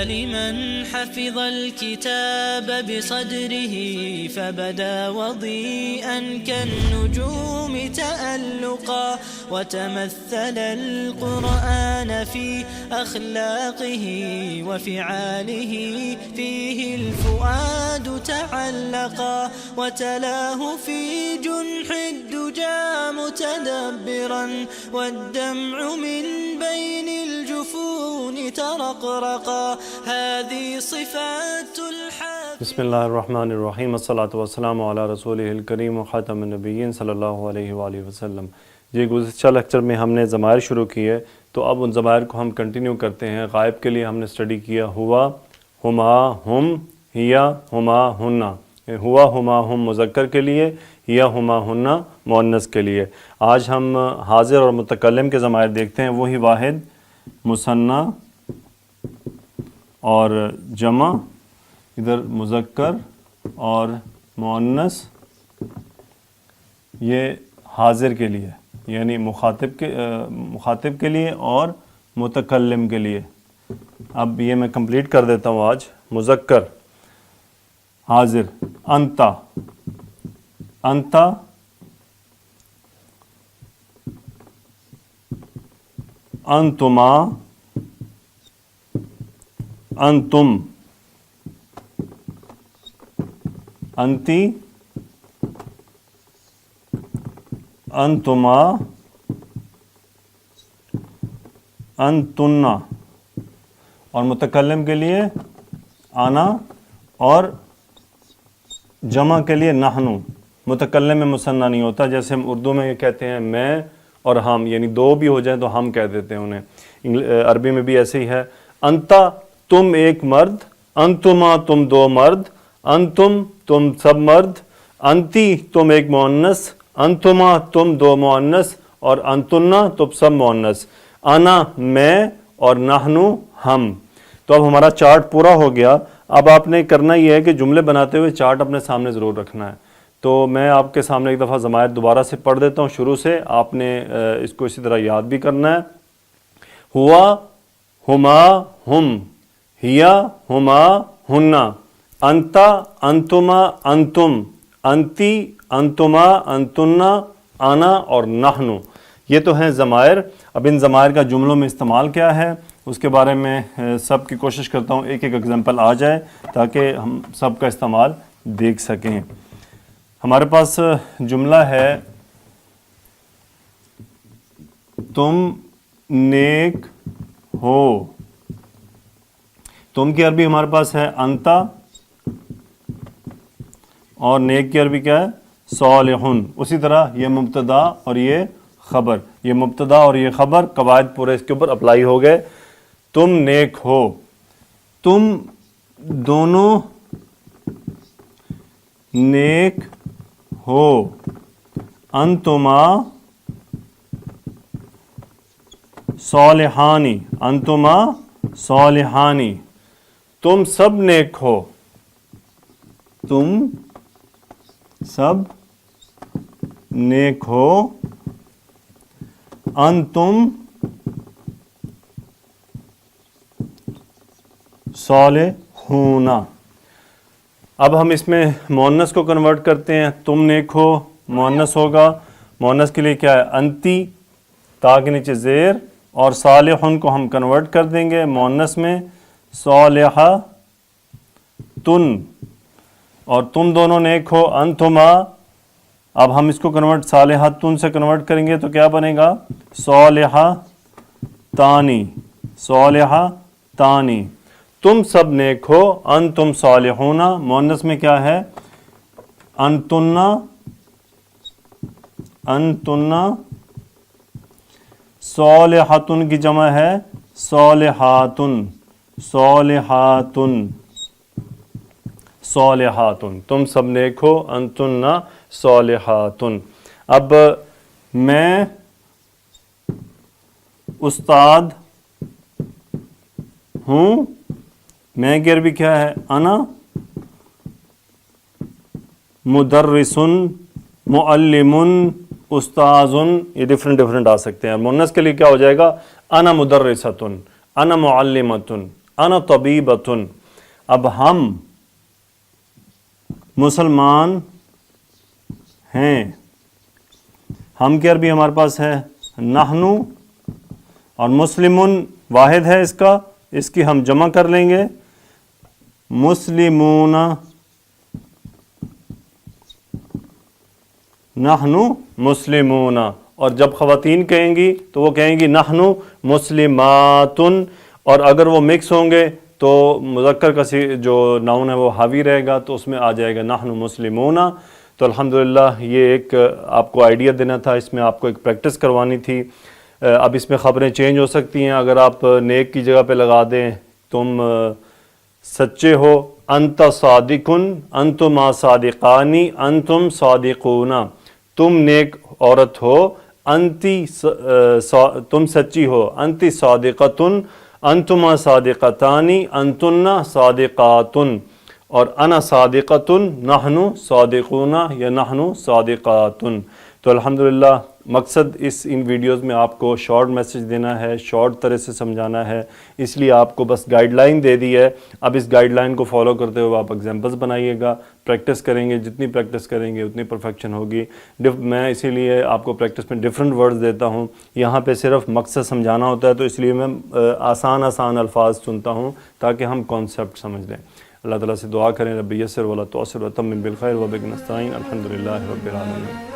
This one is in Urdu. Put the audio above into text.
لمن حفظ الكتاب بصدره فبدا وضيئا كالنجوم تألقا وتمثل القرآن في أخلاقه وفعاله فيه الفؤاد تعلقا وتلاه في جنح الدجى متدبرا والدمع من بين الجفون ترقرقا هذه صفات الحافظ. بسم اللہ الرحمن الرحیم، الصلاۃ والسلام علی رسولہ الکریم وخاتم النبیین صلی اللہ علیہ وآلہ وسلم۔ جی، گزشتہ لیکچر میں ہم نے ضمائر شروع کیے، تو اب ان ضمائر کو ہم کنٹینیو کرتے ہیں۔ غائب کے لیے ہم نے اسٹڈی کیا ہوا، ہما، ہم، ہیا، ہما، ہنہ۔ ہوا، ہما، ہم مذکر کے لیے، ہیا، ہما، ہنہ مؤنث کے لیے۔ آج ہم حاضر اور متکلم کے ضمائر دیکھتے ہیں، وہی واحد، مثنی اور جمع، ادھر مذکر اور مؤنث، یہ حاضر کے لیے، یعنی مخاطب کے لیے اور متکلم کے لیے۔ اب یہ میں کمپلیٹ کر دیتا ہوں آج۔ مذکر حاضر، انتا، انتا، انتما، انتم، انتی، انتما، انتنا۔ اور متکلم کے لیے آنا، اور جمع کے لیے نحنو۔ متکلم میں مثنیٰ نہیں ہوتا، جیسے ہم اردو میں کہتے ہیں میں اور ہم، یعنی دو بھی ہو جائیں تو ہم کہہ دیتے ہیں انہیں۔ عربی میں بھی ایسے ہی ہے۔ انتا، تم ایک مرد، انتما، تم دو مرد، انتم، تم سب مرد، انتی، تم ایک مؤنث، انتما، تم دو مؤنث، اور انتنا، تم سب مؤنث۔ انا، میں، اور نحنو، ہم۔ تو اب ہمارا چارٹ پورا ہو گیا۔ اب آپ نے کرنا یہ ہے کہ جملے بناتے ہوئے چارٹ اپنے سامنے ضرور رکھنا ہے۔ تو میں آپ کے سامنے ایک دفعہ ضمائر دوبارہ سے پڑھ دیتا ہوں شروع سے، آپ نے اس کو اسی طرح یاد بھی کرنا ہے۔ ہوا، ہما، ہم، ہیا، ہما، ہنہ، انتا، انتما، انتم، انتی، انتما، انتنا، انا، اور نحنو۔ یہ تو ہیں ضمائر۔ اب ان ضمائر کا جملوں میں استعمال کیا ہے اس کے بارے میں سب کی کوشش کرتا ہوں ایک ایک ایگزامپل آ جائے تاکہ ہم سب کا استعمال دیکھ سکیں۔ ہمارے پاس جملہ ہے تم نیک ہو۔ تم کی عربی ہمارے پاس ہے انتا، اور نیک کی عربی کیا ہے؟ صالحن۔ اسی طرح یہ مبتدا اور یہ خبر، یہ مبتدا اور یہ خبر قواعد پورے اس کے اوپر اپلائی ہو گئے۔ تم نیک ہو، تم دونوں نیک ہو، انتما صالحانی، انتما صالحانی، تم سب نیک ہو، تم سب نیک ہو، انتم صالحون۔ اب ہم اس میں مؤنث کو کنورٹ کرتے ہیں۔ تم نیک ہو مؤنث ہوگا، مؤنث کے لیے کیا ہے؟ انتی، تا کے نیچے زیر، اور صالحن کو ہم کنورٹ کر دیں گے مؤنث میں صالحتن، اور تم دونوں نیک ہو، انتما۔ اب ہم اس کو کنورٹ صالحتن سے کنورٹ کریں گے تو کیا بنے گا؟ صالحتانی، صالحتانی۔ تم سب نیک ہو، انتم صالحون، مؤنث میں کیا ہے؟ انتنا، انتنا۔ صالحتن کی جمع ہے صالحاتن، صالحاتن، صالحاتن۔ تم سب نیک ہو، انتنا صالحاتن۔ اب میں استاد ہوں، میں کی عربی کیا ہے؟ انا مدرسن، معلمن، استاذن، یہ ڈفرینٹ آ سکتے ہیں۔ مؤنث کے لیے کیا ہو جائے گا؟ انا مدرستن، انا معلمتن، انا طبیبتن. اب ہم مسلمان ہیں. ہم کی عربی ہمارے پاس ہے نحنو, اور مسلمون واحد ہے اس کی ہم جمع کر لیں گے مسلمون. نحنو مسلمون. اور جب خواتین کہیں گی تو وہ کہیں گی نحنو مسلماتن, اور اگر وہ مکس ہوں گے تو مذکر کا جو ناؤن ہے وہ حاوی رہے گا تو اس میں آ جائے گا نحنو مسلمون. تو الحمدللہ یہ ایک آپ کو آئیڈیا دینا تھا, اس میں آپ کو ایک پریکٹس کروانی تھی. اب اس میں خبریں چینج ہو سکتی ہیں. اگر آپ نیک کی جگہ پہ لگا دیں تم سچے ہو, انت صادقن انتما صادقانی انتم صادقون. تم نیک عورت ہو, انتی تم سچی ہو, انتی صادقتن انتما صادقتانی انتن صادقاتن, اور انا صادقتن نحنو صادقون یا نحنو صادقاتن. تو الحمدللہ مقصد ان ویڈیوز میں آپ کو شارٹ میسج دینا ہے, شارٹ طرح سے سمجھانا ہے, اس لیے آپ کو بس گائیڈ لائن دے دی ہے. اب اس گائیڈ لائن کو فالو کرتے ہوئے آپ ایگزامپلس بنائیے گا, پریکٹس کریں گے. جتنی پریکٹس کریں گے اتنی پرفیکشن ہوگی. میں اسی لیے آپ کو پریکٹس میں ڈفرینٹ ورڈز دیتا ہوں. یہاں پہ صرف مقصد سمجھانا ہوتا ہے, تو اس لیے میں آسان الفاظ چنتا ہوں تاکہ ہم کانسیپٹ سمجھ لیں. اللہ تعالیٰ سے دعا کریں رب یسر ولا تعسر وتمم بالخیر وبک نستعین. الحمدللہ رب العالمین.